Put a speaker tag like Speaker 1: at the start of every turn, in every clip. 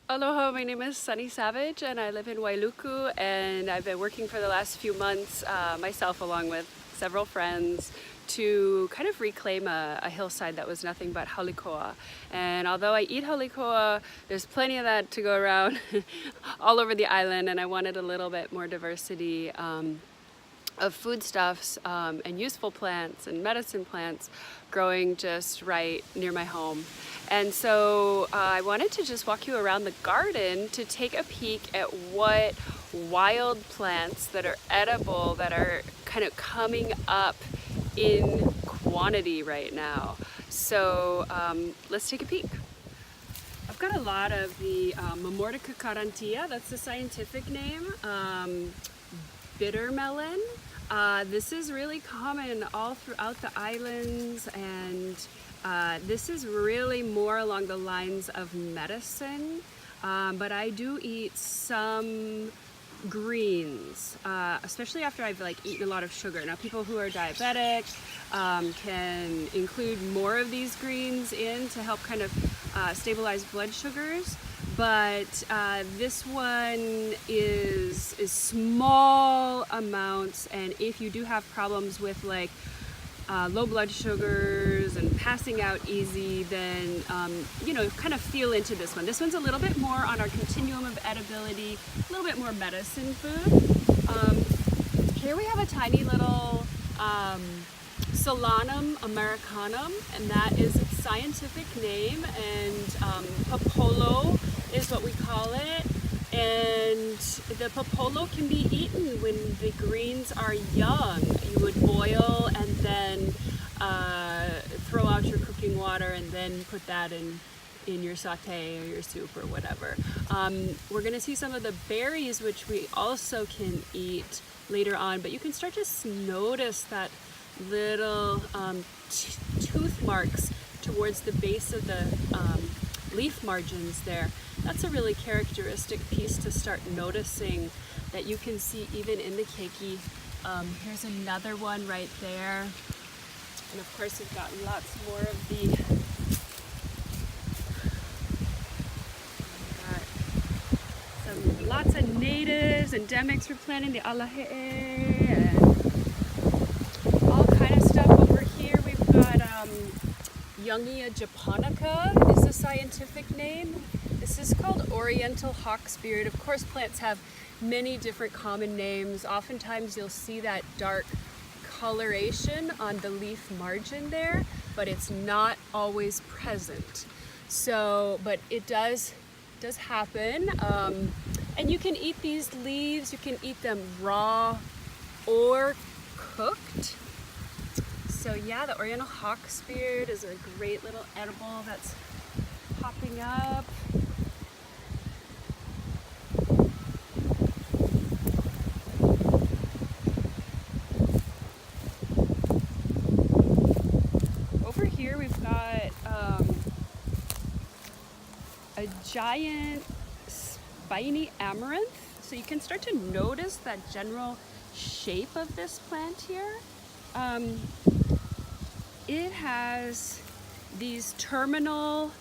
Speaker 1: Aloha, my name is Sunny Savage and I live in Wailuku, and I've been working for the last few months, myself along with several friends, to kind of reclaim a hillside that was nothing but haulikoa. And although I eat haulikoa, there's plenty of that to go around all over the island, and I wanted a little bit more diversity of foodstuffs and useful plants and medicine plants growing just right near my home. And so I wanted to just walk you around the garden to take a peek at what wild plants that are edible, that are kind of coming up in quantity right now. So let's take a peek. I've got a lot of the Mamortica carrantia, that's the scientific name. Bitter melon. This is really common all throughout the islands, and this is really more along the lines of medicine, but I do eat some greens, especially after I've eaten a lot of sugar. Now, people who are diabetic can include more of these greens in to help kind of stabilize blood sugars. But this one is small amounts, and if you do have problems with low blood sugars and passing out easy, then kind of feel into this one. This one's a little bit more on our continuum of edibility, a little bit more medicine food. Here we have a tiny little Solanum Americanum, and that is its scientific name, and popolo is what we call it. And the popolo can be eaten when the greens are young. You would boil and then throw out your cooking water and then put that in your saute or your soup or whatever. We're going to see some of the berries, which we also can eat later on, but you can start to notice that little tooth marks towards the base of the leaf margins there. That's a really characteristic piece to start noticing that you can see even in the keiki. Here's another one right there. And of course, we've got lots more of the lots of natives, endemics we're planting, the alahe'e, and all kind of stuff over here. We've got Youngia japonica is the scientific name. This is called Oriental hawksbeard. Of course, plants have many different common names. Oftentimes you'll see that dark coloration on the leaf margin there, but it's not always present. So, but it does happen. And you can eat these leaves, you can eat them raw or cooked. So yeah, the Oriental hawksbeard is a great little edible that's popping up. Over here we've got a giant spiny amaranth. So you can start to notice that general shape of this plant here. It has these terminal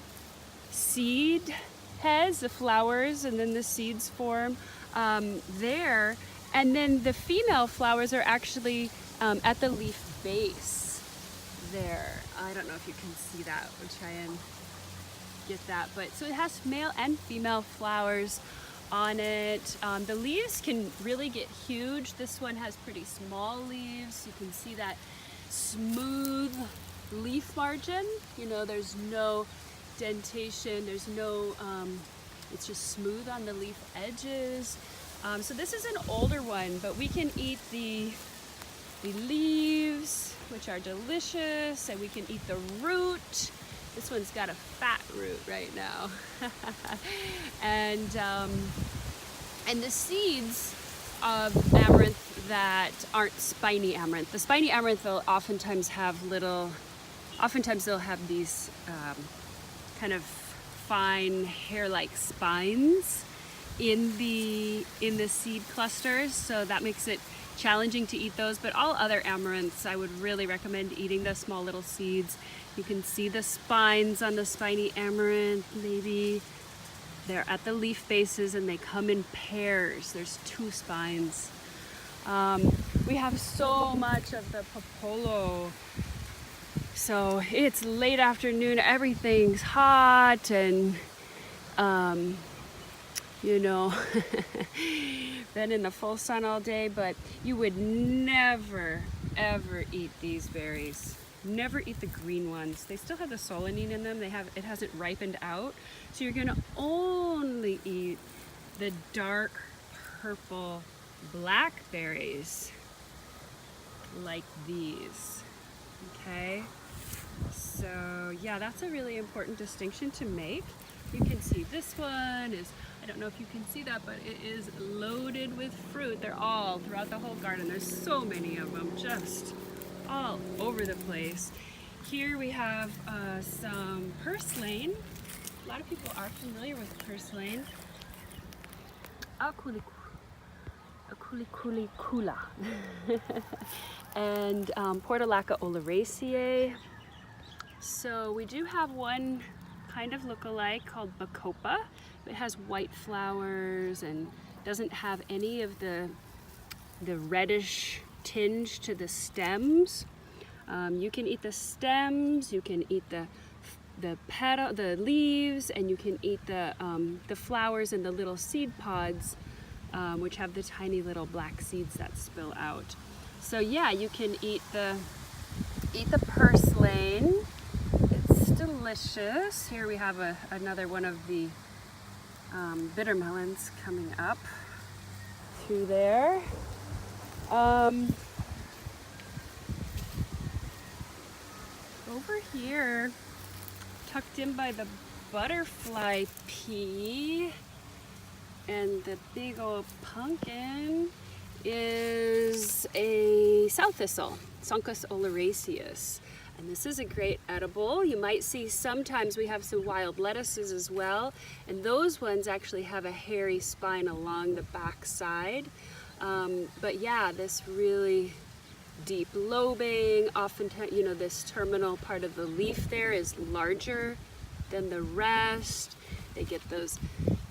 Speaker 1: seed heads, the flowers, and then the seeds form there. And then the female flowers are actually at the leaf base there. I don't know if you can see that. We'll try and get that. But so it has male and female flowers on it. The leaves can really get huge. This one has pretty small leaves. You can see that smooth leaf margin. You know, there's no dentation, there's no, it's just smooth on the leaf edges. So this is an older one, but we can eat the leaves, which are delicious, and we can eat the root. This one's got a fat root right now. And the seeds of amaranth that aren't spiny amaranth. The spiny amaranth will oftentimes have they'll have these kind of fine hair-like spines in the seed clusters, so that makes it challenging to eat those. But all other amaranths, I would really recommend eating the small little seeds. You can see the spines on the spiny amaranth, maybe. They're at the leaf bases and they come in pairs. There's 2 spines. We have so much of the popolo. So it's late afternoon, everything's hot, and you know, been in the full sun all day, but you would never ever eat these berries. Never eat the green ones. They still have the solanine in them. It hasn't ripened out. So you're gonna only eat the dark purple blackberries like these. Okay? So yeah, that's a really important distinction to make. You can see this one is, I don't know if you can see that, but it is loaded with fruit. They're all throughout the whole garden. There's so many of them, just all over the place. Here we have some purslane. A lot of people are familiar with purslane. Aculicula. And Portulaca oleracea. So we do have one kind of look-alike called Bacopa. It has white flowers and doesn't have any of the reddish tinge to the stems. You can eat the stems, you can eat the leaves, and you can eat the flowers and the little seed pods, which have the tiny little black seeds that spill out. So yeah, you can eat the purslane. It's delicious. Here we have another one of the bitter melons coming up through there. Over here, tucked in by the butterfly pea and the big old pumpkin, is a sow thistle, Soncus oleraceus. And this is a great edible. You might see sometimes we have some wild lettuces as well, and those ones actually have a hairy spine along the back side. But yeah, this really deep lobing, oftentimes, you know, this terminal part of the leaf there is larger than the rest. They get those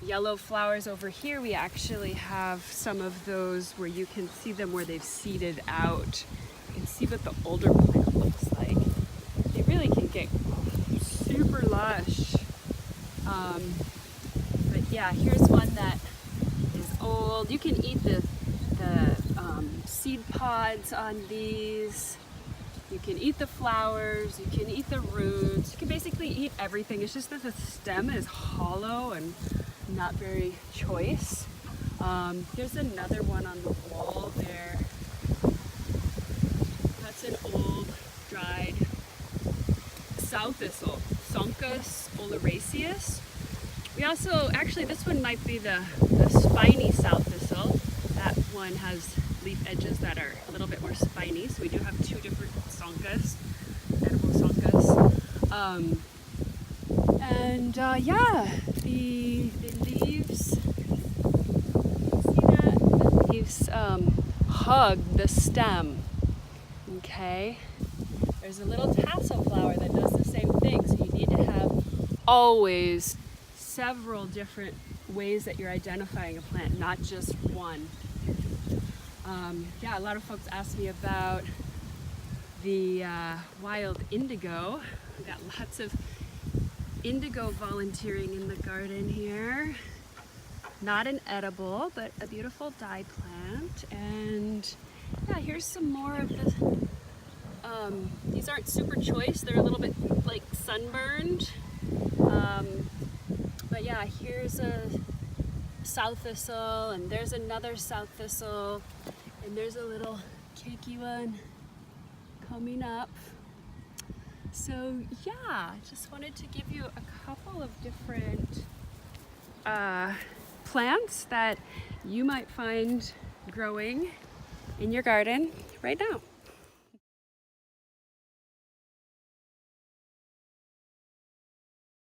Speaker 1: yellow flowers over here. We actually have some of those where you can see them where they've seeded out. You can see what the older plant looks like. They really can get super lush. But yeah, here's one that is old. You can eat the seed pods on these. You can eat the flowers, you can eat the roots, you can basically eat everything. It's just that the stem is hollow and not very choice. There's another one on the wall there. That's an old dried sow thistle, Soncus oleraceus. We also, actually this one might be the spiny sow thistle. That one has leaf edges that are a little bit more spiny, so we do have 2 different Soncus, edible Soncus. Yeah, the leaves, see that? The leaves hug the stem, okay? There's a little tassel flower that does the same thing, so you need to have always several different ways that you're identifying a plant, not just one. Yeah, a lot of folks ask me about the wild indigo. We've got lots of indigo volunteering in the garden here. Not an edible, but a beautiful dye plant. And yeah, here's some more of the, these aren't super choice. They're a little bit like sunburned. But yeah, here's a sow thistle, and there's another sow thistle, and there's a little cakey one coming up. So yeah, just wanted to give you a couple of different plants that you might find growing in your garden right now.